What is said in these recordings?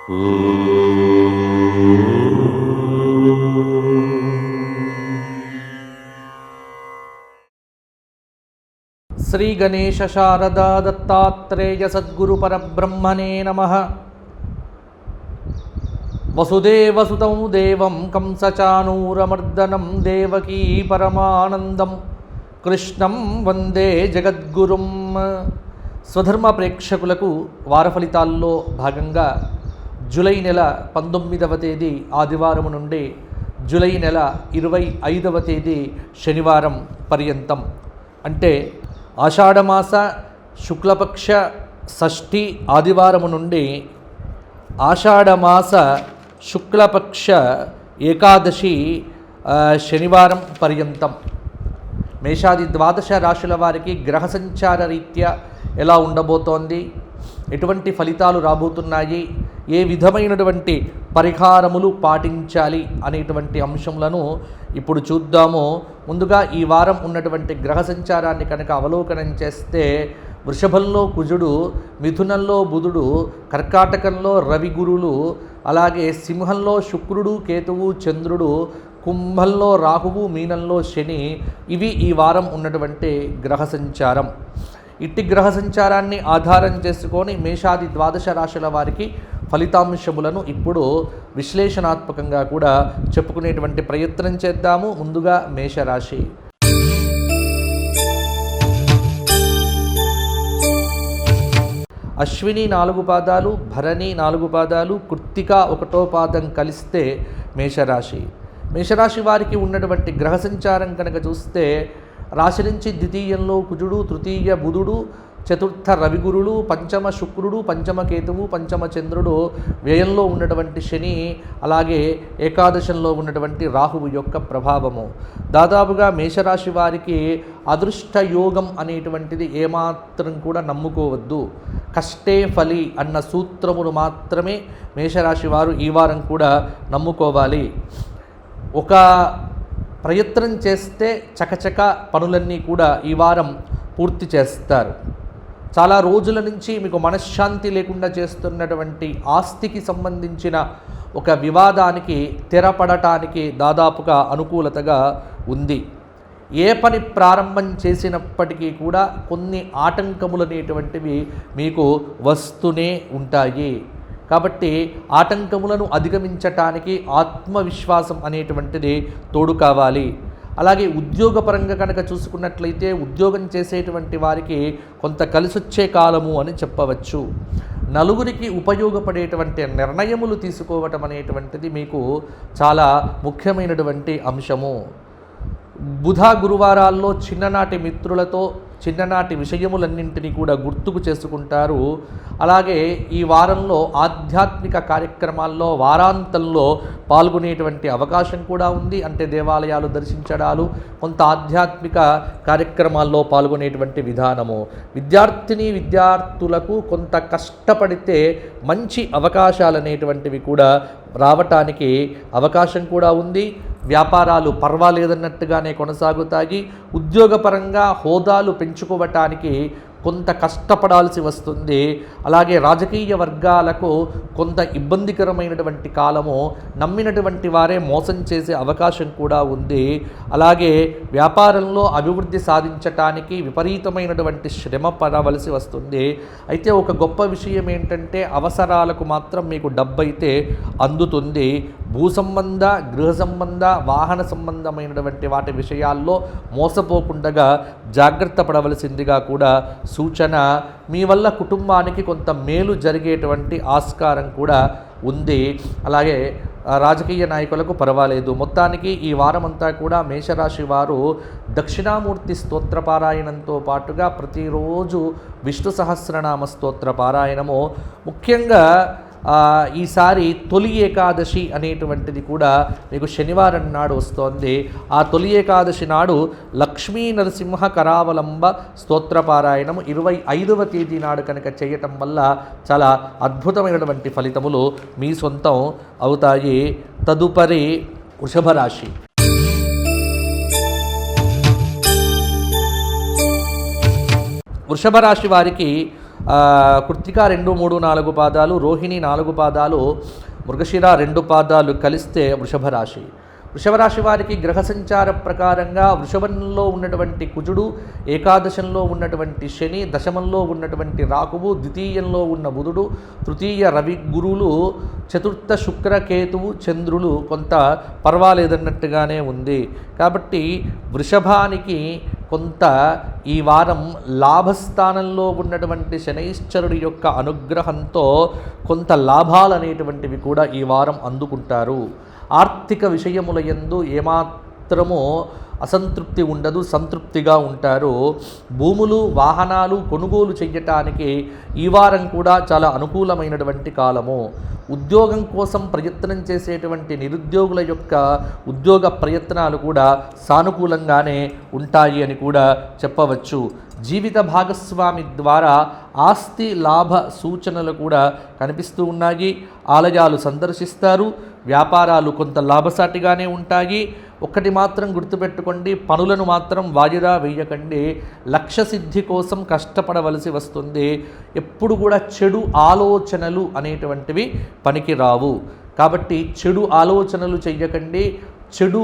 శ్రీ గణేశ శారదా దత్తాత్రేయ సద్గురు పరబ్రహ్మణే నమః. వసుదేవసుతం దేవం కంసచానూరమర్దనం దేవకీ పరమానందం కృష్ణం వందే జగద్గురుం. స్వధర్మ ప్రేక్షకులకు వార ఫలితాల్లో భాగంగా జూలై నెల 19వ తేదీ ఆదివారం నుండి జూలై నెల 25వ తేదీ శనివారం పర్యంతం, అంటే ఆషాఢమాస శుక్లపక్ష షష్ఠి ఆదివారము నుండి ఆషాఢమాస శుక్లపక్ష ఏకాదశి శనివారం పర్యంతం మేషాది ద్వాదశ రాశుల వారికి గ్రహ సంచార రీత్యా ఎలా ఉండబోతోంది, ఎటువంటి ఫలితాలు రాబోతున్నాయి, ఏ విధమైనటువంటి పరిహారములు పాటించాలి అనేటువంటి అంశములను ఇప్పుడు చూద్దాము. ముందుగా ఈ వారం ఉన్నటువంటి గ్రహ సంచారాన్ని కనుక అవలోకనం చేస్తే వృషభంలో కుజుడు, మిథునంలో బుధుడు, కర్కాటకంలో రవి గురులు, అలాగే సింహంలో శుక్రుడు కేతువు చంద్రుడు, కుంభంలో రాహువు, మీనంలో శని, ఇవి ఈ వారం ఉన్నటువంటి గ్రహ సంచారం. ఇట్టి గ్రహ సంచారాన్ని ఆధారం చేసుకొని మేషాది ద్వాదశ రాశుల వారికి ఫలితాంశములను ఇప్పుడు విశ్లేషణాత్మకంగా కూడా చెప్పుకునేటువంటి ప్రయత్నం చేద్దాము. ముందుగా మేషరాశి. అశ్విని 4 పాదాలు, భరణి 4 పాదాలు, కృత్తిక 1వ పాదం కలిస్తే మేషరాశి. మేషరాశి వారికి ఉన్నటువంటి గ్రహ సంచారం కనుక చూస్తే రాశి నుంచి ద్వితీయంలో కుజుడు, తృతీయ బుధుడు, చతుర్థ రవిగురులు, పంచమ శుక్రుడు, పంచమ కేతువు, పంచమ చంద్రుడు, వ్యయంలో ఉన్నటువంటి శని, అలాగే ఏకాదశంలో ఉన్నటువంటి రాహువు యొక్క ప్రభావము. దాదాపుగా మేషరాశి వారికి అదృష్ట యోగం అనేటువంటిది ఏమాత్రం కూడా నమ్ముకోవద్దు. కష్టే ఫలి అన్న సూత్రమును మాత్రమే మేషరాశి వారు ఈ వారం కూడా నమ్ముకోవాలి. ఒక ప్రయత్నం చేస్తే చకచక పనులన్నీ కూడా ఈ వారం పూర్తి చేస్తారు. చాలా రోజుల నుంచి మీకు మనశ్శాంతి లేకుండా చేస్తున్నటువంటి ఆస్తికి సంబంధించిన ఒక వివాదానికి తెరపడటానికి దాదాపుగా అనుకూలతగా ఉంది. ఏ పని ప్రారంభం చేసినప్పటికీ కూడా కొన్ని ఆటంకములు అనేటువంటివి మీకు వస్తూనే ఉంటాయి. కాబట్టి ఆటంకములను అధిగమించటానికి ఆత్మవిశ్వాసం అనేటువంటిది తోడు కావాలి. అలాగే ఉద్యోగపరంగా కనుక చూసుకున్నట్లయితే ఉద్యోగం చేసేటువంటి వారికి కొంత కలిసొచ్చే కాలము అని చెప్పవచ్చు. నలుగురికి ఉపయోగపడేటువంటి నిర్ణయములు తీసుకోవటం అనేటువంటిది మీకు చాలా ముఖ్యమైనటువంటి అంశము. బుధ గురువారాల్లో చిన్ననాటి మిత్రులతో చిన్ననాటి విషయములన్నింటినీ కూడా గుర్తుకు చేసుకుంటారు. అలాగే ఈ వారంలో ఆధ్యాత్మిక కార్యక్రమాల్లో వారాంతంలో పాల్గొనేటువంటి అవకాశం కూడా ఉంది. అంటే దేవాలయాలు దర్శించడాలు, కొంత ఆధ్యాత్మిక కార్యక్రమాల్లో పాల్గొనేటువంటి విధానము. విద్యార్థులకు కొంత కష్టపడితే మంచి అవకాశాలు అనేటువంటివి కూడా రావటానికి అవకాశం కూడా ఉంది. వ్యాపారాలు పర్వాలేదన్నట్టుగానే కొనసాగుతాయి. ఉద్యోగపరంగా హోదాలు పెంచుకోవటానికి కొంత కష్టపడాల్సి వస్తుంది. అలాగే రాజకీయ వర్గాలకు కొంత ఇబ్బందికరమైనటువంటి కాలము, నమ్మినటువంటి వారే మోసం చేసే అవకాశం కూడా ఉంది. అలాగే వ్యాపారంలో అభివృద్ధి సాధించటానికి విపరీతమైనటువంటి శ్రమ పడవలసి వస్తుంది. అయితే ఒక గొప్ప విషయం ఏంటంటే అవసరాలకు మాత్రం మీకు డబ్బు అయితే అందుతుంది. భూ సంబంధ, గృహ సంబంధ, వాహన సంబంధమైనటువంటి వాటి విషయాల్లో మోసపోకుండా జాగ్రత్త పడవలసిందిగా కూడా సూచన. మీ వల్ల కుటుంబానికి కొంత మేలు జరిగేటువంటి ఆస్కారం కూడా ఉంది. అలాగే రాజకీయ నాయకులకు పర్వాలేదు. మొత్తానికి ఈ వారమంతా కూడా మేషరాశి వారు దక్షిణామూర్తి స్తోత్ర పారాయణంతో పాటుగా ప్రతిరోజు విష్ణు సహస్రనామ స్తోత్ర పారాయణము, ముఖ్యంగా ఈసారి తొలి ఏకాదశి అనేటువంటిది కూడా మీకు శనివారం నాడు వస్తోంది. ఆ తొలి ఏకాదశి నాడు లక్ష్మీ నరసింహ కరావలంబ స్తోత్రపారాయణము 25వ తేదీ నాడు కనుక చేయటం వల్ల చాలా అద్భుతమైనటువంటి ఫలితములు మీ సొంతం అవుతాయి. తదుపరి వృషభ రాశి. వృషభ రాశి వారికి కృత్తిక 2, 3, 4 పాదాలు, రోహిణి 4 పాదాలు, మృగశిర 2 పాదాలు కలిస్తే వృషభ రాశి. వృషభ రాశి వారికి గ్రహ సంచార ప్రకారంగా వృషభంలో ఉన్నటువంటి కుజుడు, ఏకాదశంలో ఉన్నటువంటి శని, దశమంలో ఉన్నటువంటి రాహువు, ద్వితీయంలో ఉన్న బుధుడు, తృతీయ రవి గురువులు, చతుర్థ శుక్ర కేతువు, చంద్రులు కొంత పర్వాలేదన్నట్టుగానే ఉంది. కాబట్టి వృషభానికి కొంత ఈ వారం లాభస్థానంలో ఉన్నటువంటి శనైశ్చరుడి యొక్క అనుగ్రహంతో కొంత లాభాలు అనేటువంటివి కూడా ఈ వారం అందుకుంటారు. ఆర్థిక విషయముల యందు ఏమాత్రమో అసంతృప్తి ఉండదు, సంతృప్తిగా ఉంటారు. భూములు, వాహనాలు కొనుగోలు చేయటానికి ఈ వారం కూడా చాలా అనుకూలమైనటువంటి కాలము. ఉద్యోగం కోసం ప్రయత్నం చేసేటువంటి నిరుద్యోగుల యొక్క ఉద్యోగ ప్రయత్నాలు కూడా సానుకూలంగానే ఉంటాయి అని కూడా చెప్పవచ్చు. జీవిత భాగస్వామి ద్వారా ఆస్తి లాభ సూచనలు కూడా కనిపిస్తూ ఉన్నాయి. ఆలయాలు సందర్శిస్తారు. వ్యాపారాలు కొంత లాభసాటిగానే ఉంటాయి. ఒక్కటి మాత్రం గుర్తుపెట్టుకోండి, పనులను మాత్రం వాయిదా వేయకండి. లక్ష్య సిద్ధి కోసం కష్టపడవలసి వస్తుంది. ఎప్పుడు కూడా చెడు ఆలోచనలు అనేటువంటివి పనికి రావు. కాబట్టి చెడు ఆలోచనలు చెయ్యకండి. చెడు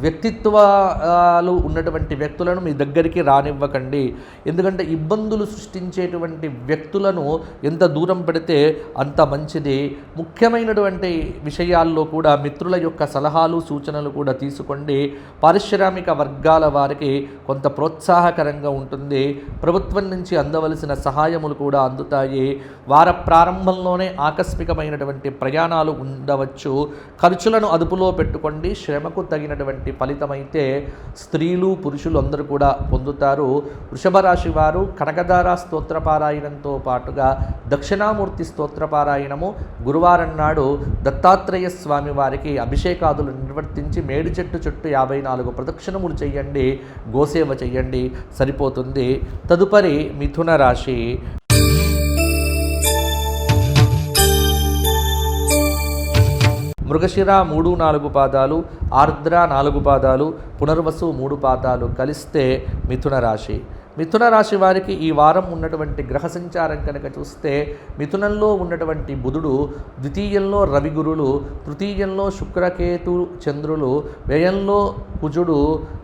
వ్యక్తిత్వాలు ఉన్నటువంటి వ్యక్తులను మీ దగ్గరికి రానివ్వకండి. ఎందుకంటే ఇబ్బందులు సృష్టించేటువంటి వ్యక్తులను ఎంత దూరం పెడితే అంత మంచిది. ముఖ్యమైనటువంటి విషయాల్లో కూడా మిత్రుల యొక్క సలహాలు సూచనలు కూడా తీసుకోండి. పారిశ్రామిక వర్గాల వారికి కొంత ప్రోత్సాహకరంగా ఉంటుంది. ప్రభుత్వం నుంచి అందవలసిన సహాయములు కూడా అందుతాయి. వార ప్రారంభంలోనే ఆకస్మికమైనటువంటి ప్రయాణాలు ఉండవచ్చు. ఖర్చులను అదుపులో పెట్టుకోండి. శ్రమకు తగినటువంటి ఫలితమైతే స్త్రీలు పురుషులు అందరూ కూడా పొందుతారు. వృషభ రాశి వారు కనకదార స్తోత్రపారాయణంతో పాటుగా దక్షిణామూర్తి స్తోత్రపారాయణము, గురువారం నాడు దత్తాత్రేయ స్వామి వారికి అభిషేకాదులు నిర్వర్తించి మేడి చెట్టు చుట్టూ 54 ప్రదక్షిణములు చేయండి. గోసేవ చేయండి, సరిపోతుంది. తదుపరి మిథున రాశి. మృగశిర 3, 4 పాదాలు, ఆర్ద్ర 4 పాదాలు, పునర్వసు 3 పాదాలు కలిస్తే మిథున రాశి. మిథున రాశి వారికి ఈ వారం ఉన్నటువంటి గ్రహ సంచారం కనుక చూస్తే మిథునంలో ఉన్నటువంటి బుధుడు, ద్వితీయంలో రవిగురులు, తృతీయంలో శుక్రకేతు చంద్రులు, వ్యయంలో కుజుడు,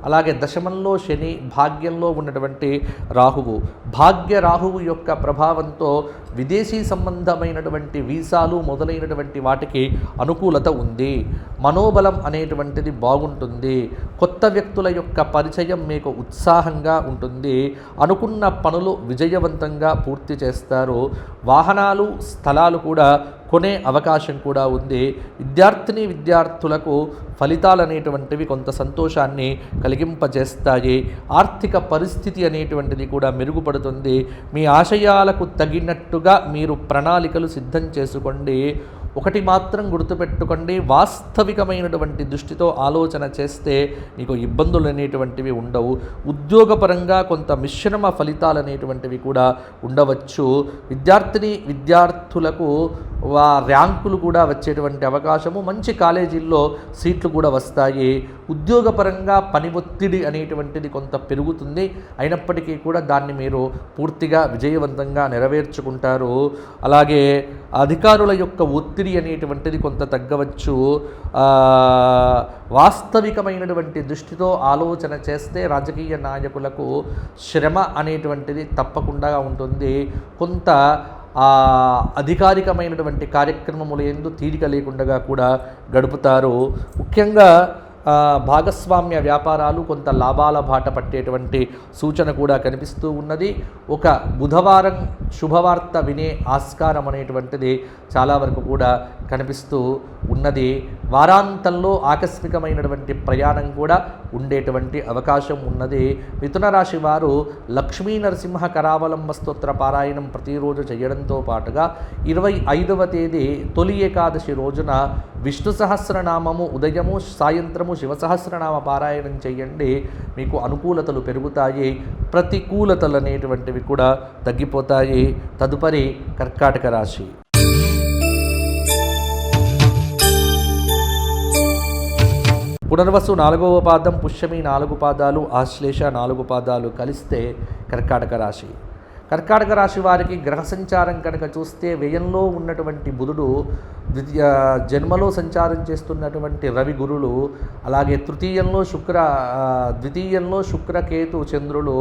అలాగే దశమంలో శని, భాగ్యంలో ఉన్నటువంటి రాహువు. భాగ్య రాహువు యొక్క ప్రభావంతో విదేశీ సంబంధమైనటువంటి వీసాలు మొదలైనటువంటి వాటికి అనుకూలత ఉంది. మనోబలం అనేటువంటిది బాగుంటుంది. కొత్త వ్యక్తుల యొక్క పరిచయం మీకు ఉత్సాహంగా ఉంటుంది. అనుకున్న పనులు విజయవంతంగా పూర్తి చేస్తారు. వాహనాలు, స్థలాలు కూడా కొనే అవకాశం కూడా ఉంది. విద్యార్థులకు ఫలితాలు అనేటువంటివి కొంత సంతోషాన్ని కలిగింపజేస్తాయి. ఆర్థిక పరిస్థితి అనేటువంటిది కూడా మెరుగుపడుతుంది. మీ ఆశయాలకు తగినట్టుగా మీరు ప్రణాళికలు సిద్ధం చేసుకోండి. ఒకటి మాత్రం గుర్తుపెట్టుకోండి, వాస్తవికమైనటువంటి దృష్టితో ఆలోచన చేస్తే మీకు ఇబ్బందులు అనేటువంటివి ఉండవు. ఉద్యోగపరంగా కొంత మిశ్రమ ఫలితాలు అనేటువంటివి కూడా ఉండవచ్చు. విద్యార్థులకు ర్యాంకులు కూడా వచ్చేటువంటి అవకాశము, మంచి కాలేజీల్లో సీట్లు కూడా వస్తాయి. ఉద్యోగపరంగా పని ఒత్తిడి అనేటువంటిది కొంత పెరుగుతుంది. అయినప్పటికీ కూడా దాన్ని మీరు పూర్తిగా విజయవంతంగా నెరవేర్చుకుంటారు. అలాగే అధికారుల యొక్క ఒత్తిడి అనేటువంటిది కొంత తగ్గవచ్చు. వాస్తవికమైనటువంటి దృష్టితో ఆలోచన చేస్తే రాజకీయ నాయకులకు శ్రమ అనేటువంటిది తప్పకుండా ఉంటుంది. కొంత అధికారికమైనటువంటి కార్యక్రమములు ఎందు తీరిక లేకుండా కూడా గడుపుతారు. ముఖ్యంగా భాగస్వామ్య వ్యాపారాలు కొంత లాభాల బాట పట్టేటువంటి సూచన కూడా కనిపిస్తూ ఉన్నది. ఒక బుధవారం శుభవార్త వినే ఆస్కారం అనేటువంటిది చాలా వరకు కూడా కనిపిస్తూ ఉన్నది. వారాంతంలో ఆకస్మికమైనటువంటి ప్రయాణం కూడా ఉండేటువంటి అవకాశం ఉన్నది. మిథున రాశి వారు లక్ష్మీ నరసింహ కరావలంబ స్తోత్ర పారాయణం ప్రతిరోజు చేయడంతో పాటుగా 25వ తేదీ తొలి ఏకాదశి రోజున విష్ణు సహస్రనామము ఉదయము సాయంత్రము శివ సహస్రనామ పారాయణం చేయండి. మీకు అనుకూలతలు పెరుగుతాయి, ప్రతికూలతలు అనేటువంటివి కూడా తగ్గిపోతాయి. తదుపరి కర్కాటక రాశి. పునర్వసు 4వ పాదం, పుష్యమి 4 పాదాలు, ఆశ్లేష 4 పాదాలు కలిస్తే కర్కాటక రాశి. కర్కాటక రాశి వారికి గ్రహ సంచారం కనుక చూస్తే వ్యయంలో ఉన్నటువంటి బుధుడు, జన్మలో సంచారం చేస్తున్నటువంటి రవి గురులు, అలాగే ద్వితీయంలో శుక్ర కేతు చంద్రులు,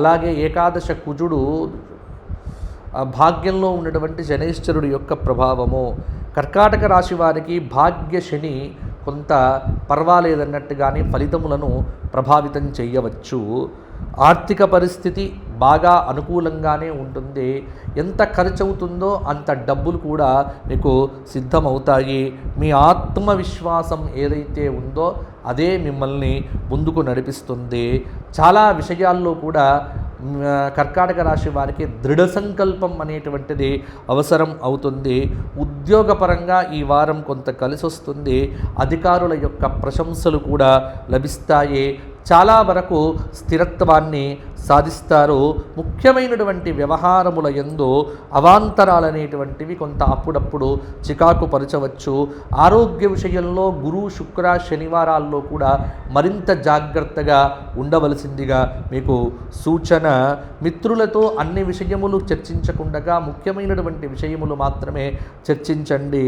అలాగే ఏకాదశ కుజుడు, భాగ్యంలో ఉన్నటువంటి శనైశ్చరుడు యొక్క ప్రభావము. కర్కాటక రాశి వారికి భాగ్య శని కొంత పర్వాలేదన్నట్టుగానే ఫలితములను ప్రభావితం చేయవచ్చు. ఆర్థిక పరిస్థితి బాగా అనుకూలంగానే ఉంటుంది. ఎంత ఖర్చు అవుతుందో అంత డబ్బులు కూడా మీకు సిద్ధమవుతాయి. మీ ఆత్మవిశ్వాసం ఏదైతే ఉందో అదే మిమ్మల్ని ముందుకు నడిపిస్తుంది. చాలా విషయాల్లో కూడా కర్కాటక రాశి వారికి దృఢ సంకల్పం అనేటువంటిది అవసరం అవుతుంది. ఉద్యోగపరంగా ఈ వారం కొంత కలిసి వస్తుంది. అధికారుల యొక్క ప్రశంసలు కూడా లభిస్తాయి. చాలా వరకు స్థిరత్వాన్ని సాధిస్తారు. ముఖ్యమైనటువంటి వ్యవహారముల యందు అవాంతరాలనేటువంటివి కొంత అప్పుడప్పుడు చికాకు పరచవచ్చు. ఆరోగ్య విషయంలో గురు, శుక్ర, శనివారాల్లో కూడా మరింత జాగ్రత్తగా ఉండవలసిందిగా మీకు సూచన. మిత్రులతో అన్ని విషయములు చర్చించకుండా ముఖ్యమైనటువంటి విషయములు మాత్రమే చర్చించండి.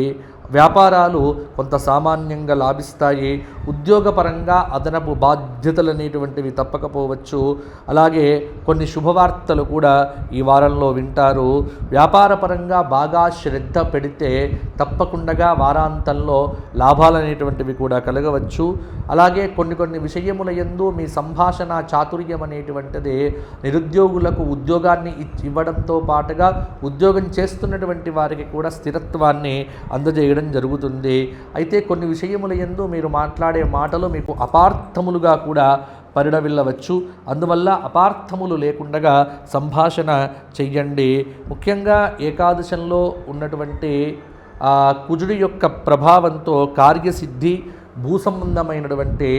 వ్యాపారాలు కొంత సామాన్యంగా లాభిస్తాయి. ఉద్యోగపరంగా అదనపు బాధ్యతలు అనేటువంటివి తప్పకపోవచ్చు. అలాగే కొన్ని శుభవార్తలు కూడా ఈ వారంలో వింటారు. వ్యాపారపరంగా బాగా శ్రద్ధ పెడితే తప్పకుండా వారాంతంలో లాభాలు అనేటువంటివి కూడా కలగవచ్చు. అలాగే కొన్ని విషయముల యందు మీ సంభాషణ చాతుర్యం అనేటువంటిది నిరుద్యోగులకు ఉద్యోగాన్ని ఇవ్వడంతో పాటుగా ఉద్యోగం చేస్తున్నటువంటి వారికి కూడా స్థిరత్వాన్ని అందజేయడం జరుగుతుంది. అయితే కొన్ని విషయముల యందు మీరు మాట్లాడే మాటలు మీకు అపార్థములుగా కూడా పరిణమిల్లవచ్చు. అందువల్ల అపార్థములు లేకుండా సంభాషణ చెయ్యండి. ముఖ్యంగా ఏకాదశంలో ఉన్నటువంటి కుజుడి యొక్క ప్రభావంతో కార్యసిద్ధి, భూ సంబంధమైనటువంటి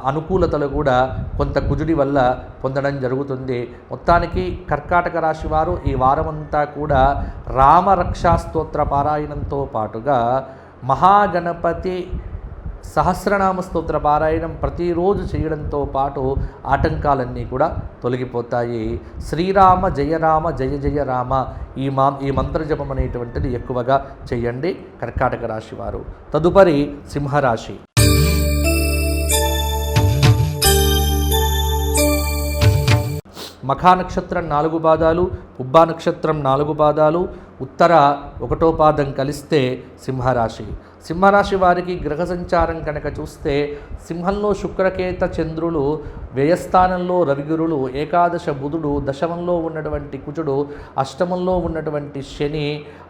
అనుకూలతలు కూడా కొంత కుజుడి వల్ల పొందడం జరుగుతుంది. మొత్తానికి కర్కాటక రాశి వారు ఈ వారమంతా కూడా రామరక్షా స్తోత్ర పారాయణంతో పాటుగా మహాగణపతి సహస్రనామ స్తోత్ర పారాయణం ప్రతిరోజు చేయడంతో పాటు ఆటంకాలన్నీ కూడా తొలగిపోతాయి. శ్రీరామ జయ రామ జయ జయ రామ ఈ మంత్రజపం అనేటువంటిది ఎక్కువగా చేయండి కర్కాటక రాశి వారు. తదుపరి సింహరాశి. మఖా నక్షత్రం 4 పాదాలు, పుబ్బా నక్షత్రం 4 పాదాలు, ఉత్తర 1వ పాదం కలిస్తే సింహరాశి. సింహరాశి వారికి గ్రహ సంచారం కనుక చూస్తే సింహంలో శుక్రకేత చంద్రులు, వ్యయస్థానంలో రవిగురులు, ఏకాదశ బుధుడు, దశమంలో ఉన్నటువంటి కుజుడు, అష్టమంలో ఉన్నటువంటి శని,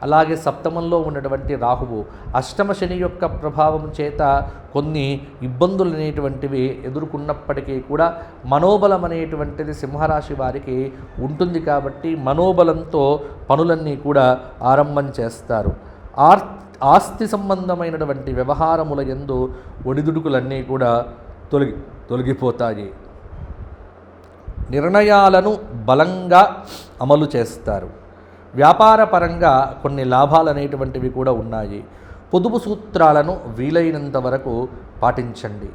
అలాగే సప్తమంలో ఉన్నటువంటి రాహువు. అష్టమ శని యొక్క ప్రభావం చేత కొన్ని ఇబ్బందులు అనేటువంటివి ఎదుర్కొన్నప్పటికీ కూడా మనోబలం అనేటువంటిది సింహరాశి వారికి ఉంటుంది. కాబట్టి మనోబలంతో పనులన్నీ కూడా ఆరంభం చేస్తారు. ఆస్తి సంబంధమైనటువంటి వ్యవహారముల యందు ఒడిదుడుకులన్నీ కూడా తొలగిపోతాయి. నిర్ణయాలను బలంగా అమలు చేస్తారు. వ్యాపార పరంగా కొన్ని లాభాలు అనేటువంటివి కూడా ఉన్నాయి. పొదుపు సూత్రాలను వీలైనంత వరకు పాటించండి.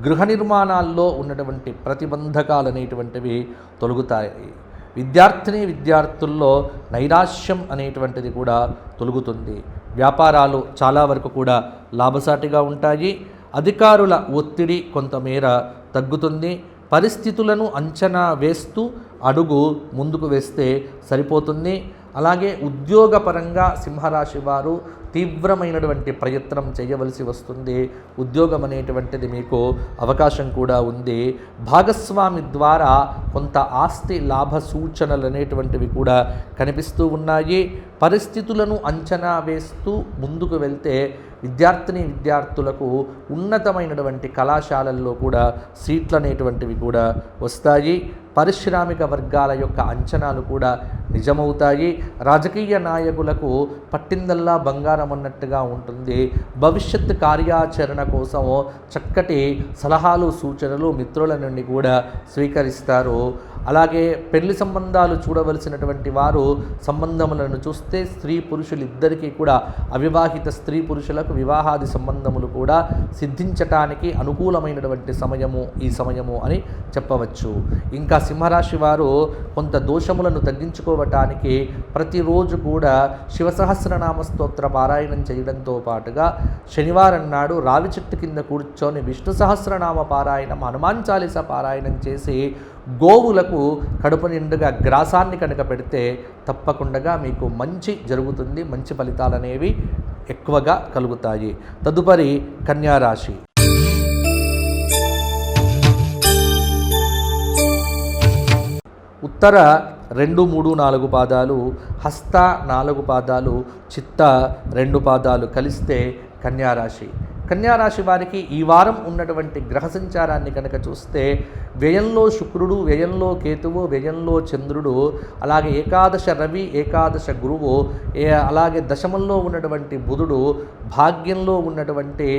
గృహ నిర్మాణాల్లో ఉన్నటువంటి ప్రతిబంధకాలు అనేటువంటివి తొలగుతాయి. విద్యార్థుల్లో నైరాశ్యం అనేటువంటిది కూడా తొలగుతుంది. వ్యాపారాలు చాలా వరకు కూడా లాభసాటిగా ఉంటాయి. అధికారుల ఒత్తిడి కొంతమేర తగ్గుతుంది. పరిస్థితులను అంచనా వేస్తూ అడుగు ముందుకు వేస్తే సరిపోతుంది. అలాగే ఉద్యోగపరంగా సింహరాశి వారు తీవ్రమైనటువంటి ప్రయత్నం చేయవలసి వస్తుంది. ఉద్యోగం అనేటువంటిది మీకు అవకాశం కూడా ఉంది. భాగస్వామి ద్వారా కొంత ఆస్తి లాభ సూచనలు అనేటువంటివి కూడా కనిపిస్తూ ఉన్నాయి. పరిస్థితులను అంచనా వేస్తూ ముందుకు వెళ్తే విద్యార్థులకు ఉన్నతమైనటువంటి కళాశాలల్లో కూడా సీట్లు అనేటువంటివి కూడా వస్తాయి. పారిశ్రామిక వర్గాల యొక్క అంచనాలు కూడా నిజమవుతాయి. రాజకీయ నాయకులకు పట్టిందల్లా బంగారం అన్నట్టుగా ఉంటుంది. భవిష్యత్ కార్యాచరణ కోసం చక్కటి సలహాలు సూచనలు మిత్రుల నుండి కూడా స్వీకరిస్తారు. అలాగే పెళ్లి సంబంధాలు చూడవలసినటువంటి వారు సంబంధములను చూస్తారు. చూస్తే స్త్రీ పురుషులిద్దరికీ కూడా అవివాహిత స్త్రీ పురుషులకు వివాహాది సంబంధములు కూడా సిద్ధించటానికి అనుకూలమైనటువంటి సమయము ఈ సమయము అని చెప్పవచ్చు. ఇంకా సింహరాశి వారు కొంత దోషములను తగ్గించుకోవటానికి ప్రతిరోజు కూడా శివసహస్రనామ స్తోత్ర పారాయణం చేయడంతో పాటుగా శనివారం నాడు రావి చెట్టు కింద కూర్చొని విష్ణు సహస్రనామ పారాయణం, హనుమాన్ చాలీస పారాయణం చేసి గోవులకు కడుపు నిండుగా గ్రాసాన్ని కనుక పెడితే తప్పకుండా మీకు మంచి జరుగుతుంది, మంచి ఫలితాలు అనేవి ఎక్కువగా కలుగుతాయి. తదుపరి కన్యారాశి. ఉత్తర 2, 3, 4 పాదాలు, హస్త 4 పాదాలు, చిత్త 2 పాదాలు కలిస్తే కన్యారాశి. కన్యారాశి వారికి ఈ వారం ఉన్నటువంటి గ్రహ సంచారాన్ని కనుక చూస్తే వ్యయంలో శుక్రుడు, వ్యయంలో కేతువు, వ్యయంలో చంద్రుడు, అలాగే ఏకాదశ రవి, ఏకాదశ గురువు, అలాగే దశమంలో ఉన్నటువంటి బుధుడు, భాగ్యంలో ఉన్నటువంటి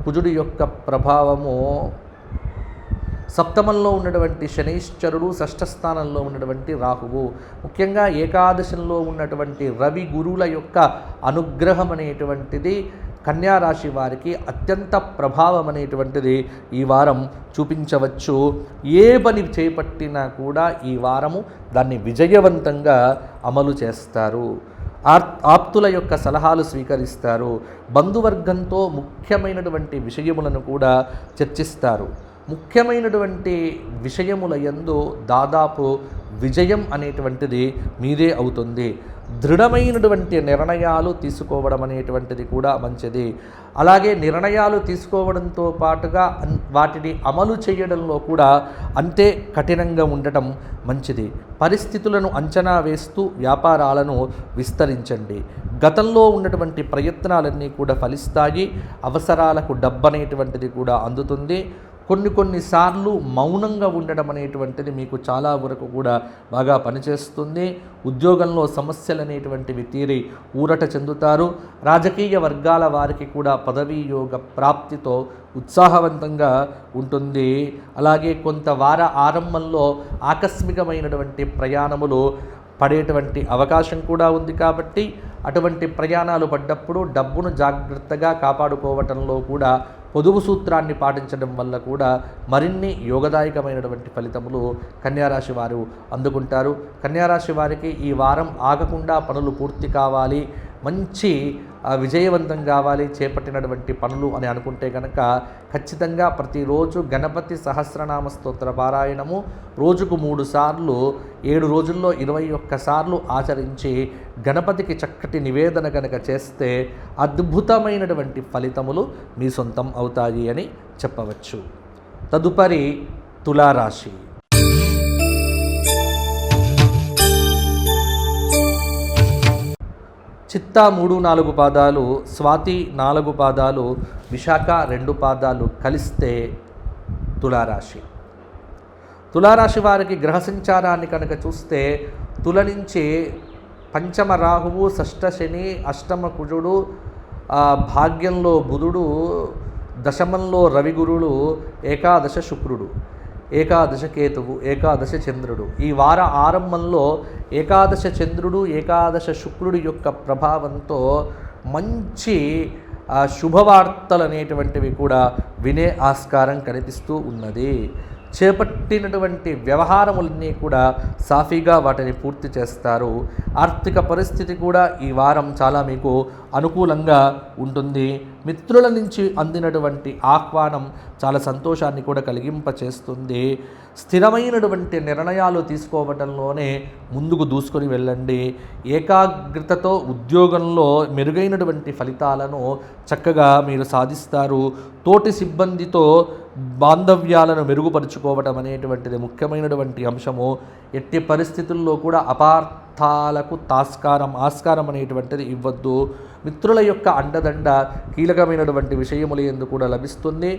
కుజుడి యొక్క ప్రభావము, సప్తమంలో ఉన్నటువంటి శనైశ్చరుడు, షష్ఠ స్థానంలో ఉన్నటువంటి రాహువు, ముఖ్యంగా ఏకాదశంలో ఉన్నటువంటి రవి గురువుల యొక్క అనుగ్రహం అనేటువంటిది కన్యారాశి వారికి అత్యంత ప్రభావం అనేటువంటిది ఈ వారం చూపించవచ్చు. ఏ పని చేపట్టినా కూడా ఈ వారము దాన్ని విజయవంతంగా అమలు చేస్తారు. ఆప్తుల యొక్క సలహాలు స్వీకరిస్తారు. బంధువర్గంతో ముఖ్యమైనటువంటి విషయములను కూడా చర్చిస్తారు. ముఖ్యమైనటువంటి విషయముల యందు దాదాపు విజయం అనేటువంటిది మీదే అవుతుంది. దృఢమైనటువంటి నిర్ణయాలు తీసుకోవడం అనేటువంటిది కూడా మంచిది. అలాగే నిర్ణయాలు తీసుకోవడంతో పాటుగా వాటిని అమలు చేయడంలో కూడా అంతే కఠినంగా ఉండటం మంచిది. పరిస్థితులను అంచనా వేస్తూ వ్యాపారాలను విస్తరించండి. గతంలో ఉన్నటువంటి ప్రయత్నాలన్నీ కూడా ఫలిస్తాయి. అవసరాలకు డబ్బు అనేటువంటిది కూడా అందుతుంది. కొన్నిసార్లు మౌనంగా ఉండడం అనేటువంటిది మీకు చాలా వరకు కూడా బాగా పనిచేస్తుంది. ఉద్యోగంలో సమస్యలు అనేటువంటివి తీరి ఊరట చెందుతారు. రాజకీయ వర్గాల వారికి కూడా పదవీ యోగ ప్రాప్తితో ఉత్సాహవంతంగా ఉంటుంది. అలాగే కొంత వార ఆరంభంలో ఆకస్మికమైనటువంటి ప్రయాణములు పడేటువంటి అవకాశం కూడా ఉంది. కాబట్టి అటువంటి ప్రయాణాలు పడ్డప్పుడు డబ్బును జాగ్రత్తగా కాపాడుకోవటంలో కూడా పొదుపు సూత్రాన్ని పాటించడం వల్ల కూడా మరిన్ని యోగదాయకమైనటువంటి ఫలితములు కన్యారాశి వారు అందుకుంటారు. కన్యారాశి వారికి ఈ వారం ఆగకుండా పనులు పూర్తి కావాలి, మంచి విజయవంతం కావాలి చేపట్టినటువంటి పనులు అని అనుకుంటే కనుక ఖచ్చితంగా ప్రతిరోజు గణపతి సహస్రనామ స్తోత్ర పారాయణము రోజుకు 3 సార్లు 7 రోజుల్లో 21 సార్లు ఆచరించి గణపతికి చక్కటి నివేదన కనుక చేస్తే అద్భుతమైనటువంటి ఫలితములు మీ సొంతం అవుతాయి అని చెప్పవచ్చు. తదుపరి తులారాశి. చిత్త 3, 4 పాదాలు, స్వాతి 4 పాదాలు, విశాఖ 2 పాదాలు కలిస్తే తులారాశి. తులారాశి వారికి గ్రహ సంచారాన్ని కనుక చూస్తే తుల నుంచి పంచమ రాహువు, షష్ఠ శని, అష్టమ కుజుడు, భాగ్యంలో బుధుడు, దశమంలో రవిగురుడు, ఏకాదశ శుక్రుడు, ఏకాదశ కేతువు, ఏకాదశ చంద్రుడు. ఈ వార ఆరంభంలో ఏకాదశ చంద్రుడు, ఏకాదశ శుక్రుడి యొక్క ప్రభావంతో మంచి శుభవార్తలు అనేటువంటివి కూడా వినే ఆస్కారం కనిపిస్తూ ఉన్నది. చేపట్టినటువంటి వ్యవహారములన్నీ కూడా సాఫీగా వాటిని పూర్తి చేస్తారు. ఆర్థిక పరిస్థితి కూడా ఈ వారం చాలా మీకు అనుకూలంగా ఉంటుంది. మిత్రుల నుంచి అందినటువంటి ఆహ్వానం చాలా సంతోషాన్ని కూడా కలిగింపచేస్తుంది. స్థిరమైనటువంటి నిర్ణయాలు తీసుకోవడంలోనే ముందుకు దూసుకొని వెళ్ళండి. ఏకాగ్రతతో ఉద్యోగంలో మెరుగైనటువంటి ఫలితాలను చక్కగా మీరు సాధిస్తారు. తోటి సిబ్బందితో బాంధవ్యాలను మెరుగుపరుచుకోవడం అనేటువంటిది ముఖ్యమైనటువంటి అంశము. ఎట్టి పరిస్థితుల్లో కూడా అపార్థాలకు ఆస్కారం అనేటువంటిది ఇవ్వద్దు. మిత్రుల యొక్క అండదండ కీలకమైనటువంటి విషయములు ఎందుకు కూడా లభిస్తుంది.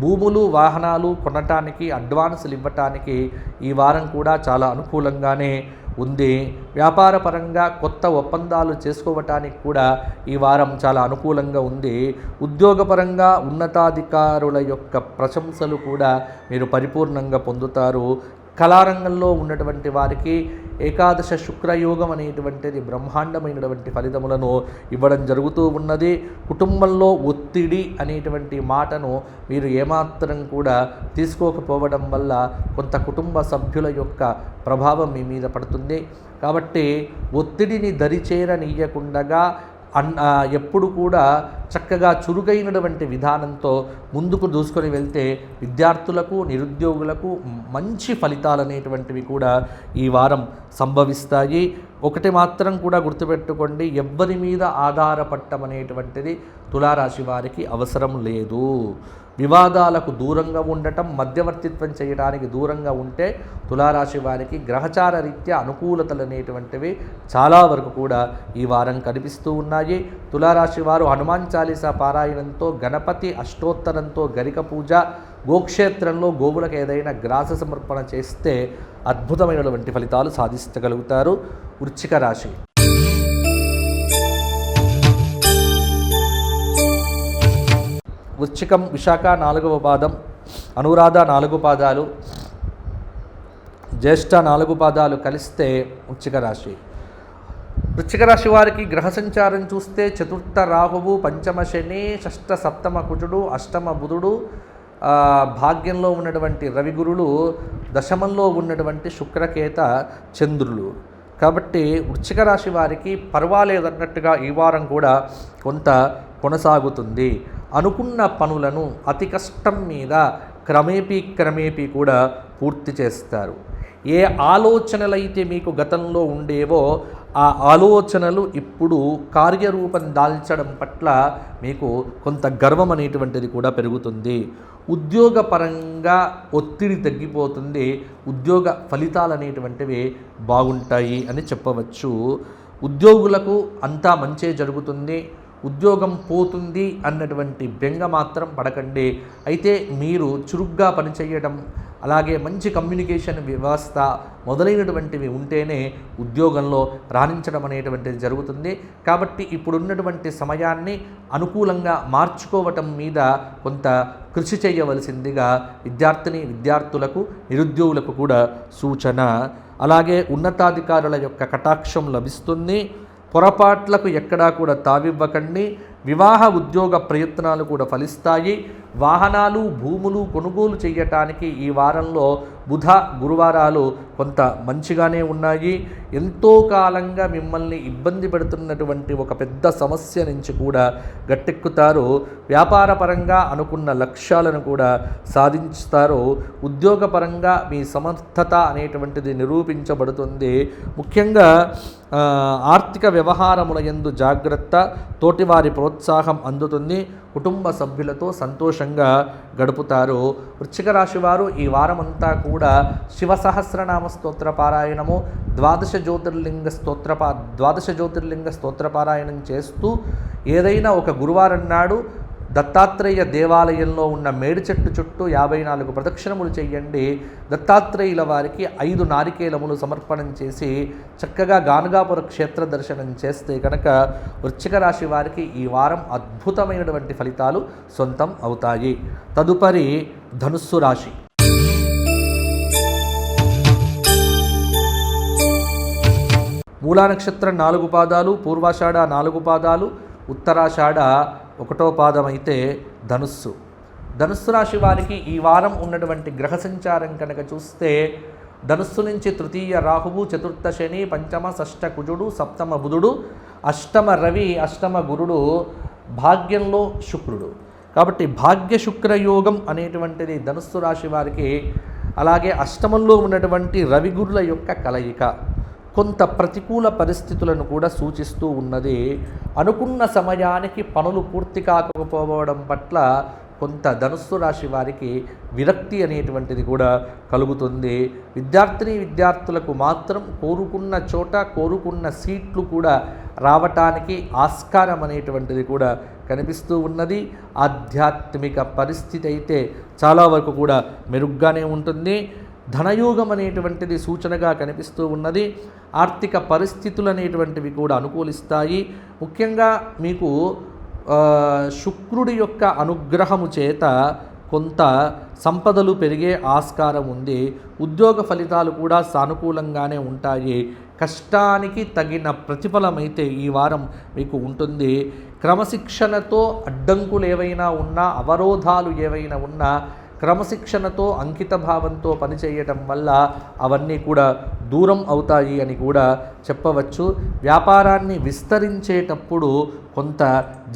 భూములు, వాహనాలు కొనటానికి, అడ్వాన్సులు ఇవ్వటానికి ఈ వారం కూడా చాలా అనుకూలంగానే ఉంది. వ్యాపార పరంగా కొత్త ఒప్పందాలు చేసుకోవటానికి కూడా ఈ వారం చాలా అనుకూలంగా ఉంది. ఉద్యోగపరంగా ఉన్నతాధికారుల యొక్క ప్రశంసలు కూడా మీరు పరిపూర్ణంగా పొందుతారు. కళారంగంలో ఉన్నటువంటి వారికి ఏకాదశ శుక్రయోగం అనేటువంటిది బ్రహ్మాండమైనటువంటి ఫలితములను ఇవ్వడం జరుగుతూ ఉన్నది. కుటుంబంలో ఒత్తిడి అనేటువంటి మాటను మీరు ఏమాత్రం కూడా తీసుకోకపోవడం వల్ల కొంత కుటుంబ సభ్యుల యొక్క ప్రభావం మీ మీద పడుతుంది. కాబట్టి ఒత్తిడిని దరిచేరనీయకుండగా ఎప్పుడు కూడా చక్కగా చురుకైనటువంటి విధానంతో ముందుకు దూసుకొని వెళ్తే విద్యార్థులకు, నిరుద్యోగులకు మంచి ఫలితాలు అనేటువంటివి కూడా ఈ వారం సంభవిస్తాయి. ఒకటి మాత్రం కూడా గుర్తుపెట్టుకోండి, ఎవ్వరి మీద ఆధారపడటం అనేటువంటిది తులారాశి వారికి అవసరం లేదు. వివాదాలకు దూరంగా ఉండటం, మధ్యవర్తిత్వం చేయడానికి దూరంగా ఉంటే తులారాశి వారికి గ్రహచార రీత్యా అనుకూలతలు అనేటువంటివి చాలా వరకు కూడా ఈ వారం కనిపిస్తూ ఉన్నాయి. తులారాశి వారు హనుమాన్ చాలీసా పారాయణంతో, గణపతి అష్టోత్తరంతో, గరిక పూజ, గోక్షేత్రంలో గోవులకు ఏదైనా గ్రాస సమర్పణ చేస్తే అద్భుతమైనటువంటి ఫలితాలు సాధించగలుగుతారు. వృశ్చిక రాశి. వృశ్చికం విశాఖ 4వ పాదం, అనురాధ 4 పాదాలు, జ్యేష్ఠ 4 పాదాలు కలిస్తే వృశ్చిక రాశి. వృశ్చిక రాశి వారికి గ్రహ సంచారం చూస్తే చతుర్థ రాహువు, పంచమ శని, షష్ఠ సప్తమ కుజుడు, అష్టమ బుధుడు, భాగ్యంలో ఉన్నటువంటి రవిగురులు, దశమంలో ఉన్నటువంటి శుక్రకేత చంద్రులు. కాబట్టి వృశ్చిక రాశి వారికి పర్వాలేదన్నట్టుగా ఈ వారం కూడా కొంత కొనసాగుతుంది. అనుకున్న పనులను అతి కష్టం మీద క్రమేపీ కూడా పూర్తి చేస్తారు. ఏ ఆలోచనలైతే మీకు గతంలో ఉండేవో ఆ ఆలోచనలు ఇప్పుడు కార్యరూపం దాల్చడం పట్ల మీకు కొంత గర్వం అనేటువంటిది కూడా పెరుగుతుంది. ఉద్యోగపరంగా ఒత్తిడి తగ్గిపోతుంది. ఉద్యోగ ఫలితాలు అనేటువంటివి బాగుంటాయి అని చెప్పవచ్చు. ఉద్యోగులకు అంతా మంచే జరుగుతుంది. ఉద్యోగం పోతుంది అన్నటువంటి బెంగ మాత్రం పడకండి. అయితే మీరు చురుగ్గా పనిచేయడం, అలాగే మంచి కమ్యూనికేషన్ వ్యవస్థ మొదలైనటువంటివి ఉంటేనే ఉద్యోగంలో రాణించడం అనేటువంటిది జరుగుతుంది. కాబట్టి ఇప్పుడున్నటువంటి సమయాన్ని అనుకూలంగా మార్చుకోవటం మీద కొంత కృషి చేయవలసిందిగా విద్యార్థులకు, నిరుద్యోగులకు కూడా సూచన. అలాగే ఉన్నతాధికారుల యొక్క కటాక్షం లభిస్తుంది. పొరపాట్లకు ఎక్కడా కూడా తావివ్వకండి. వివాహ ఉద్యోగ ప్రయత్నాలు కూడా ఫలిస్తాయి. వాహనాలు, భూములు కొనుగోలు చేయటానికి ఈ వారంలో బుధ, గురువారాలు కొంత మంచిగానే ఉన్నాయి. ఎంతో కాలంగా మిమ్మల్ని ఇబ్బంది పెడుతున్నటువంటి ఒక పెద్ద సమస్య నుంచి కూడా గట్టెక్కుతారు. వ్యాపారపరంగా అనుకున్న లక్ష్యాలను కూడా సాధించుతారు. ఉద్యోగపరంగా మీ సమర్థత అనేటువంటిది నిరూపించబడుతుంది. ముఖ్యంగా ఆర్థిక వ్యవహారముల యందు జాగ్రత్త, తోటివారి ప్రోత్సాహం అందుతుంది. కుటుంబ సభ్యులతో సంతోషంగా గడుపుతారు. వృశ్చిక రాశి వారు ఈ వారమంతా కూడా శివ సహస్రనామ స్తోత్ర పారాయణము, ద్వాదశ జ్యోతిర్లింగ స్తోత్ర పారాయణం చేస్తూ ఏదైనా ఒక గురువారం నాడు దత్తాత్రేయ దేవాలయంలో ఉన్న మేడి చెట్టు చుట్టూ 54 ప్రదక్షిణములు చేయండి. దత్తాత్రేయుల వారికి 5 నారికేలములు సమర్పణం చేసి చక్కగా గానుగాపుర క్షేత్ర దర్శనం చేస్తే కనుక వృశ్చిక రాశి వారికి ఈ వారం అద్భుతమైనటువంటి ఫలితాలు సొంతం అవుతాయి. తదుపరి ధనుస్సు రాశి. మూలా నక్షత్రం 4 పాదాలు, పూర్వాషాఢ 4 పాదాలు, ఉత్తరాషాఢ 1వ పాదం అయితే ధనుస్సు. ధనుస్సు రాశి వారికి ఈ వారం ఉన్నటువంటి గ్రహ సంచారం కనుక చూస్తే ధనుస్సు నుంచి తృతీయ రాహువు, చతుర్థ శని, పంచమ షష్ఠ కుజుడు, సప్తమ బుధుడు, అష్టమ రవి, అష్టమ గురుడు, భాగ్యంలో శుక్రుడు. కాబట్టి భాగ్య శుక్రయోగం అనేటువంటిది ధనుస్సు రాశి వారికి. అలాగే అష్టమంలో ఉన్నటువంటి రవిగురుల యొక్క కలయిక కొంత ప్రతికూల పరిస్థితులను కూడా సూచిస్తూ ఉన్నది. అనుకున్న సమయానికి పనులు పూర్తి కాకపోవడం పట్ల కొంత ధనుస్సు రాశి వారికి విరక్తి అనేటువంటిది కూడా కలుగుతుంది. విద్యార్థులకు మాత్రం కోరుకున్న చోట కోరుకున్న సీట్లు కూడా రావటానికి ఆస్కారం అనేటువంటిది కూడా కనిపిస్తూ ఉన్నది. ఆధ్యాత్మిక పరిస్థితి అయితే చాలా వరకు కూడా మెరుగ్గానే ఉంటుంది. ధనయోగం అనేటువంటిది సూచనగా కనిపిస్తూ ఉన్నది. ఆర్థిక పరిస్థితులు అనేటువంటివి కూడా అనుకూలిస్తాయి. ముఖ్యంగా మీకు శుక్రుడి యొక్క అనుగ్రహము చేత కొంత సంపదలు పెరిగే ఆస్కారం ఉంది. ఉద్యోగ ఫలితాలు కూడా సానుకూలంగానే ఉంటాయి. కష్టానికి తగిన ప్రతిఫలమైతే ఈ వారం మీకు ఉంటుంది. క్రమశిక్షణతో అడ్డంకులు ఏవైనా ఉన్నా, అవరోధాలు ఏవైనా ఉన్నా క్రమశిక్షణతో అంకిత భావంతో పనిచేయటం వల్ల అవన్నీ కూడా దూరం అవుతాయి అని కూడా చెప్పవచ్చు. వ్యాపారాన్ని విస్తరించేటప్పుడు కొంత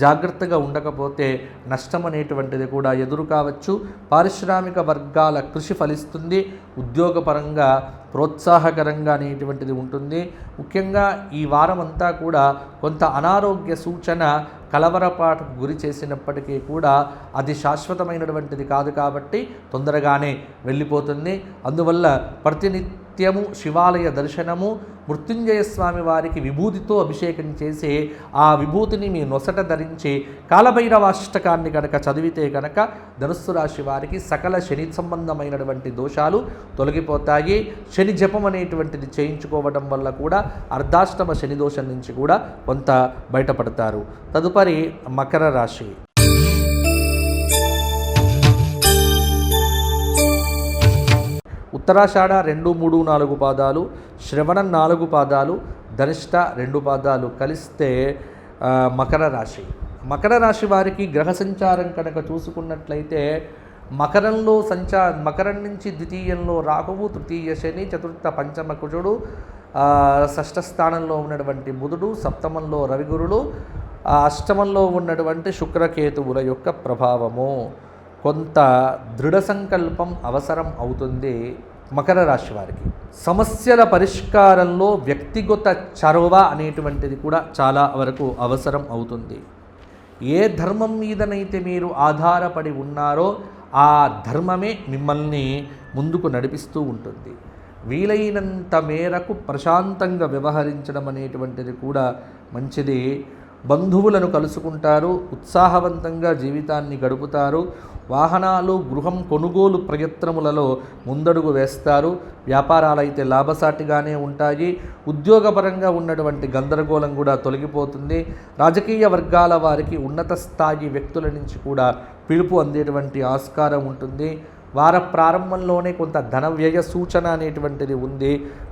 జాగ్రత్తగా ఉండకపోతే నష్టం అనేటువంటిది కూడా ఎదురు కావచ్చు. పారిశ్రామిక వర్గాల కృషి ఫలిస్తుంది. ఉద్యోగపరంగా ప్రోత్సాహకరంగా అనేటువంటిది ఉంటుంది. ముఖ్యంగా ఈ వారం అంతా కూడా కొంత అనారోగ్య సూచన కలవరపాటుకు గురి చేసినప్పటికీ కూడా అది శాశ్వతమైనటువంటిది కాదు కాబట్టి తొందరగానే వెళ్ళిపోతుంది. అందువల్ల ప్రతినిత్యము శివాలయ దర్శనము, మృత్యుంజయ స్వామి వారికి విభూతితో అభిషేకం చేసి ఆ విభూతిని మీ నొసట ధరించి కాలభైరవాష్టకాన్ని కనుక చదివితే కనుక ధనుస్సు రాశి వారికి సకల శని సంబంధమైనటువంటి దోషాలు తొలగిపోతాయి. శని జపం అనేటువంటిది చేయించుకోవడం వల్ల కూడా అర్ధాష్టమ శని దోషం నుంచి కూడా కొంత బయటపడతారు. తదుపరి మకర రాశి. ఉత్తరాషాఢ 2, 3, 4 పాదాలు, శ్రవణం 4 పాదాలు, ధనిష్ట 2 పాదాలు కలిస్తే మకర రాశి. మకర రాశి వారికి గ్రహ సంచారం కనుక చూసుకున్నట్లయితే మకరం నుంచి ద్వితీయంలో రాహువు, తృతీయ శని, చతుర్థ పంచమ కుజుడు, షష్ఠ స్థానంలో ఉన్నటువంటి బుధుడు, సప్తమంలో రవిగురులు, అష్టమంలో ఉన్నటువంటి శుక్రకేతువుల యొక్క ప్రభావము. కొంత దృఢ సంకల్పం అవసరం అవుతుంది మకర రాశి వారికి. సమస్యల పరిష్కారంలో వ్యక్తిగత చొరవ అనేటువంటిది కూడా చాలా వరకు అవసరం అవుతుంది. ఏ ధర్మం మీదనైతే మీరు ఆధారపడి ఉన్నారో ఆ ధర్మమే మిమ్మల్ని ముందుకు నడిపిస్తూ ఉంటుంది. వీలైనంత మేరకు ప్రశాంతంగా వ్యవహరించడం అనేటువంటిది కూడా మంచిది. బంధువులను కలుసుకుంటారు, ఉత్సాహవంతంగా జీవితాన్ని గడుపుతారు. వాహనాలు, గృహం కొనుగోలు ప్రయత్నములలో ముందడుగు వేస్తారు. వ్యాపారాలైతే లాభసాటిగానే ఉంటాయి. ఉద్యోగపరంగా ఉన్నటువంటి గందరగోళం కూడా తొలగిపోతుంది. రాజకీయ వర్గాల వారికి ఉన్నత స్థాయి వ్యక్తుల నుంచి కూడా పిలుపు అందేటువంటి ఆస్కారం ఉంటుంది. వార ప్రారంభంలోనే కొంత ధన వ్యయ సూచన అనేటువంటిది ఉంది.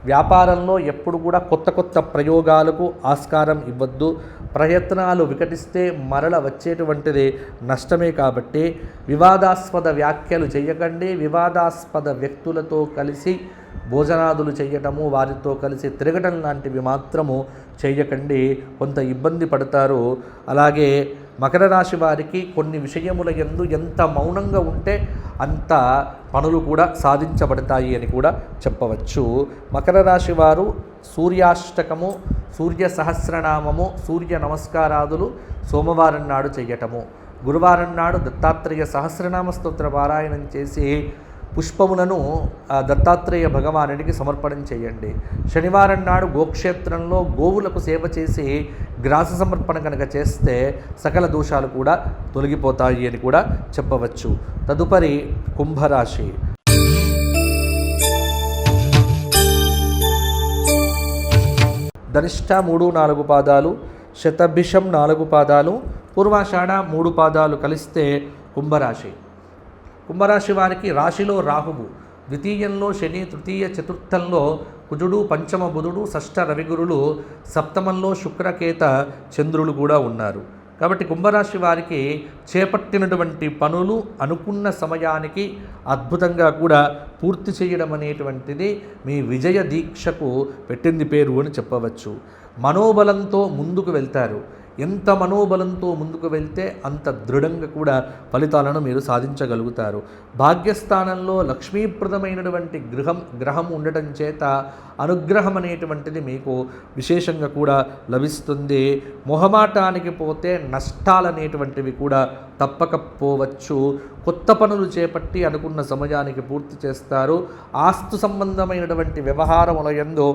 వ్యాపారంలో ఎప్పుడు కూడా కొత్త ప్రయోగాలకు ఆస్కారం ఇవ్వద్దు. ప్రయత్నాలు వికటిస్తే మరల వచ్చేటువంటిది నష్టమే కాబట్టి వివాదాస్పద వ్యాఖ్యలు చేయకండి. వివాదాస్పద వ్యక్తులతో కలిసి భోజనాదులు చేయటము, వారితో కలిసి తిరగటం లాంటివి మాత్రము చేయకండి, కొంత ఇబ్బంది పడతారు. అలాగే మకర రాశి వారికి కొన్ని విషయముల యందు ఎంత మౌనంగా ఉంటే అంత పనులు కూడా సాధించబడతాయి అని కూడా చెప్పవచ్చు. మకర రాశి వారు సూర్యాష్టకము, సూర్య సహస్రనామము, సూర్య నమస్కారాదులు సోమవారం నాడు చేయటము, గురువారం నాడు దత్తాత్రేయ సహస్రనామ స్తోత్ర పారాయణం చేసి పుష్పములను దత్తాత్రేయ భగవానుడికి సమర్పణం చేయండి. శనివారం నాడు గోక్షేత్రంలో గోవులకు సేవ చేసి గ్రాస సమర్పణ కనుక చేస్తే సకల దోషాలు కూడా తొలగిపోతాయి అని కూడా చెప్పవచ్చు. తదుపరి కుంభరాశి. ధనిష్ట 3, 4 పాదాలు, శతభిషం 4 పాదాలు, పూర్వాషాఢ 3 పాదాలు కలిస్తే కుంభరాశి. కుంభరాశి వారికి రాశిలో రాహువు, ద్వితీయంలో శని, తృతీయ చతుర్థంలో కుజుడు, పంచమ బుధుడు, షష్ఠ రవిగురులు, సప్తమంలో శుక్రకేత చంద్రులు కూడా ఉన్నారు. కాబట్టి కుంభరాశి వారికి చేపట్టినటువంటి పనులు అనుకున్న సమయానికి అద్భుతంగా కూడా పూర్తి చేయడం అనేటువంటిది మీ విజయ దీక్షకు పెట్టింది పేరు అని చెప్పవచ్చు. మనోబలంతో ముందుకు వెళ్తారు. ఎంత మనోబలంతో ముందుకు వెళ్తే అంత దృఢంగా కూడా ఫలితాలను మీరు సాధించగలుగుతారు. భాగ్యస్థానంలో లక్ష్మీప్రదమైనటువంటి గ్రహం ఉండటం చేత అనుగ్రహం అనేటువంటిది మీకు విశేషంగా కూడా లభిస్తుంది. మొహమాటానికి పోతే నష్టాలనేటువంటివి కూడా తప్పకపోవచ్చు. కొత్త పనులు చేపట్టి అనుకున్న సమయానికి పూర్తి చేస్తారు. ఆస్తు సంబంధమైనటువంటి వ్యవహారముల యందు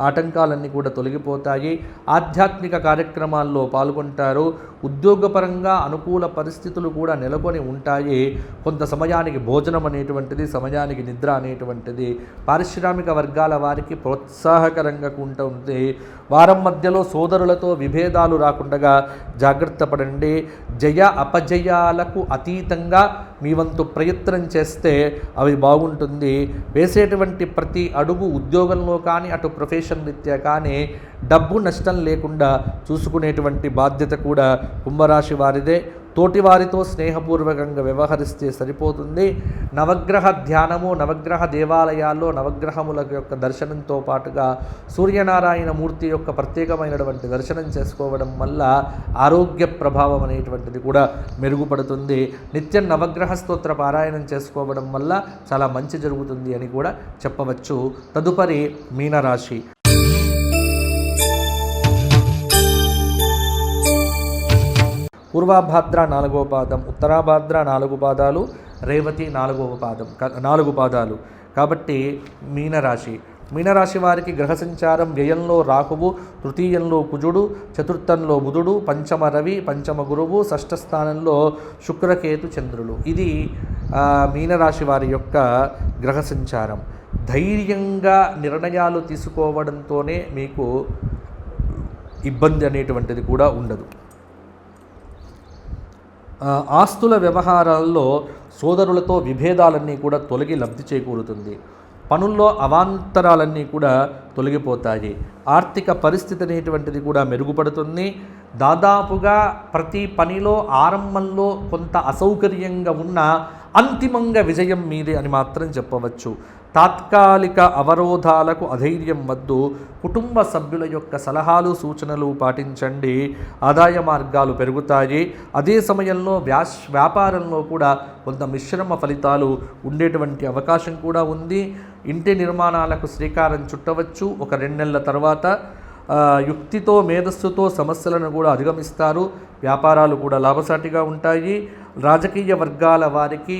ఆటంకాలన్నీ కూడా తొలగిపోతాయి. ఆధ్యాత్మిక కార్యక్రమాల్లో పాల్గొంటారు. ఉద్యోగపరంగా అనుకూల పరిస్థితులు కూడా నెలకొని ఉంటాయి. కొంత సమయానికి భోజనం అనేటువంటిది, సమయానికి నిద్ర అనేటువంటిది పారిశ్రామిక వర్గాల వారికి ప్రోత్సాహకరంగా ఉంటుంది. వారం మధ్యలో సోదరులతో విభేదాలు రాకుండా జాగ్రత్త పడండి. జయ అపజయాలకు అతీతంగా మీ వంతు ప్రయత్నం చేస్తే అవి బాగుంటుంది. వేసేటువంటి ప్రతి అడుగు ఉద్యోగంలో కానీ అటు ప్రొఫెషన్ రీత్యా కానీ డబ్బు నష్టం లేకుండా చూసుకునేటువంటి బాధ్యత కూడా కుంభరాశి వారిదే. తోటివారితో స్నేహపూర్వకంగా వ్యవహరిస్తే సరిపోతుంది. నవగ్రహ ధ్యానము, నవగ్రహ దేవాలయాల్లో నవగ్రహముల యొక్క దర్శనంతో పాటుగా సూర్యనారాయణ మూర్తి యొక్క ప్రత్యేకమైనటువంటి దర్శనం చేసుకోవడం వల్ల ఆరోగ్య ప్రభావం అనేటువంటిది కూడా మెరుగుపడుతుంది. నిత్యం నవగ్రహ స్తోత్ర పారాయణం చేసుకోవడం వల్ల చాలా మంచి జరుగుతుంది అని కూడా చెప్పవచ్చు. తదుపరి మీనరాశి. పూర్వాభాద్ర 4వ పాదం, ఉత్తరాభాద్ర 4 పాదాలు, రేవతి 4 పాదాలు. కాబట్టి మీనరాశి వారికి గ్రహ సంచారం వ్యయంలో రాహువు, తృతీయంలో కుజుడు, చతుర్థంలో బుధుడు, పంచమ రవి, పంచమ గురువు, షష్ఠ స్థానంలో శుక్రకేతు చంద్రులు. ఇది మీనరాశి వారి యొక్క గ్రహ సంచారం. ధైర్యంగా నిర్ణయాలు తీసుకోవడంతోనే మీకు ఇబ్బంది అనేటువంటిది కూడా ఉండదు. ఆస్తుల వ్యవహారాల్లో సోదరులతో విభేదాలన్నీ కూడా తొలగి లబ్ధి చేకూరుతుంది. పనుల్లో అవాంతరాలన్నీ కూడా తొలగిపోతాయి. ఆర్థిక పరిస్థితి అనేటువంటిది కూడా మెరుగుపడుతుంది. దాదాపుగా ప్రతి పనిలో ఆరంభంలో కొంత అసౌకర్యంగా ఉన్న అంతిమంగా విజయం మీదే అని మాత్రం చెప్పవచ్చు. తాత్కాలిక అవరోధాలకు అధైర్యం వద్దు. కుటుంబ సభ్యుల యొక్క సలహాలు సూచనలు పాటించండి. ఆదాయ మార్గాలు పెరుగుతాయి. అదే సమయంలో వ్యాపారంలో కూడా కొంత మిశ్రమ ఫలితాలు ఉండేటువంటి అవకాశం కూడా ఉంది. ఇంటి నిర్మాణాలకు శ్రీకారం చుట్టవచ్చు. ఒక 2 నెలల తర్వాత యుక్తితో మేధస్సుతో సమస్యలను కూడా అధిగమిస్తారు. వ్యాపారాలు కూడా లాభసాటిగా ఉంటాయి. రాజకీయ వర్గాల వారికి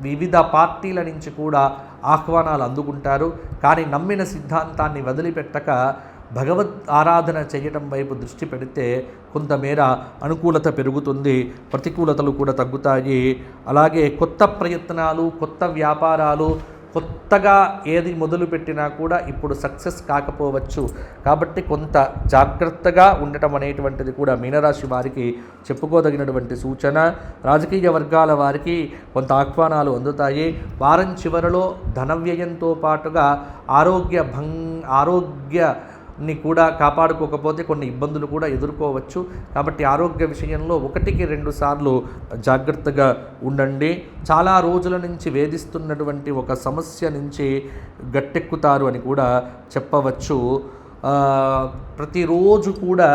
వివిధ పార్టీల నుంచి కూడా ఆహ్వానాలు అందుకుంటారు. కానీ నమ్మిన సిద్ధాంతాన్ని వదిలిపెట్టక భగవద్ ఆరాధన చేయటం వైపు దృష్టి పెడితే కొంతమేర అనుకూలత పెరుగుతుంది, ప్రతికూలతలు కూడా తగ్గుతాయి. అలాగే కొత్త ప్రయత్నాలు, కొత్త వ్యాపారాలు, కొత్తగా ఏది మొదలుపెట్టినా కూడా ఇప్పుడు సక్సెస్ కాకపోవచ్చు. కాబట్టి కొంత జాగ్రత్తగా ఉండటం అనేటువంటిది కూడా మీనరాశి వారికి చెప్పుకోదగినటువంటి సూచన. రాజకీయ వర్గాల వారికి కొంత ఆహ్వానాలు అందుతాయి. వారం చివరలో ధన వ్యయంతో పాటుగా ఆరోగ్యాన్ని కూడా కాపాడుకోకపోతే కొన్ని ఇబ్బందులు కూడా ఎదుర్కోవచ్చు. కాబట్టి ఆరోగ్య విషయంలో 1-2 సార్లు జాగ్రత్తగా ఉండండి. చాలా రోజుల నుంచి వేధిస్తున్నటువంటి ఒక సమస్య నుంచి గట్టెక్కుతారు అని కూడా చెప్పవచ్చు. ప్రతిరోజు కూడా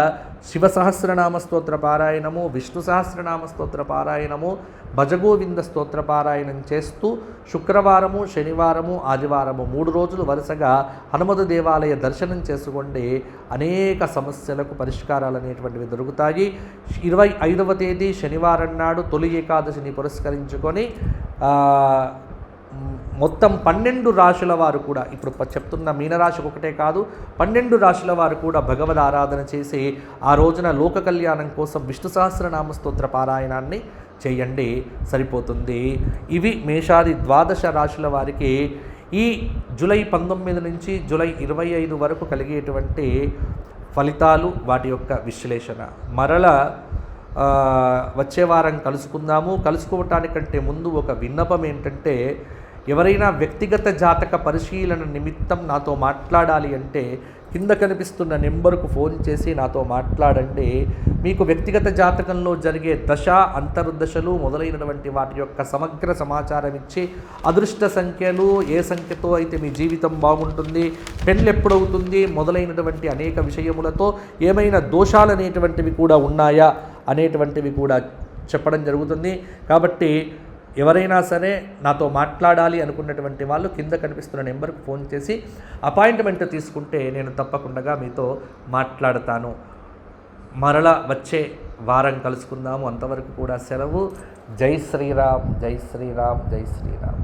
శివ సహస్రనామ స్తోత్ర పారాయణము, విష్ణు సహస్రనామ స్తోత్ర పారాయణము, భజగోవింద స్తోత్ర పారాయణం చేస్తూ శుక్రవారము, శనివారము, ఆదివారము 3 రోజులు వరుసగా హనుమత దేవాలయ దర్శనం చేసుకోండి. అనేక సమస్యలకు పరిష్కారాలు అనేటువంటివి దొరుకుతాయి. 25వ తేదీ శనివారం నాడు తొలి ఏకాదశిని పురస్కరించుకొని మొత్తం 12 రాశుల వారు కూడా, ఇప్పుడు చెప్తున్న మీనరాశి ఒకటే కాదు, 12 రాశుల వారు కూడా భగవద్ ఆరాధన చేసి ఆ రోజున లోక కళ్యాణం కోసం విష్ణు సహస్రనామ స్తోత్ర పారాయణాన్ని చేయండి, సరిపోతుంది. ఇవి మేషాది 12 రాశుల వారికి ఈ జూలై 19 నుంచి జూలై 25 వరకు కలిగేటువంటి ఫలితాలు, వాటి యొక్క విశ్లేషణ. మరల వచ్చే వారం కలుసుకోవటానికంటే ముందు ఒక విన్నపం ఏంటంటే, ఎవరైనా వ్యక్తిగత జాతక పరిశీలన నిమిత్తం నాతో మాట్లాడాలి అంటే కింద కనిపిస్తున్న నెంబర్కు ఫోన్ చేసి నాతో మాట్లాడండి. మీకు వ్యక్తిగత జాతకంలో జరిగే దశ, అంతర్దశలు మొదలైనటువంటి వాటి యొక్క సమగ్ర సమాచారం ఇచ్చి, అదృష్ట సంఖ్యలు, ఏ సంఖ్యతో అయితే మీ జీవితం బాగుంటుంది, పెళ్ళి ఎప్పుడవుతుంది మొదలైనటువంటి అనేక విషయములతో ఏమైనా దోషాలు అనేటువంటివి కూడా ఉన్నాయా అనేటువంటివి కూడా చెప్పడం జరుగుతుంది. కాబట్టి ఎవరైనా సరే నాతో మాట్లాడాలి అనుకున్నటువంటి వాళ్ళు కింద కనిపిస్తున్న నెంబర్కి ఫోన్ చేసి అపాయింట్మెంట్ తీసుకుంటే నేను తప్పకుండా మీతో మాట్లాడతాను. మరలా వచ్చే వారం కలుసుకుందాము. అంతవరకు కూడా సెలవు. జై శ్రీరామ్, జై శ్రీరామ్, జై శ్రీరామ్.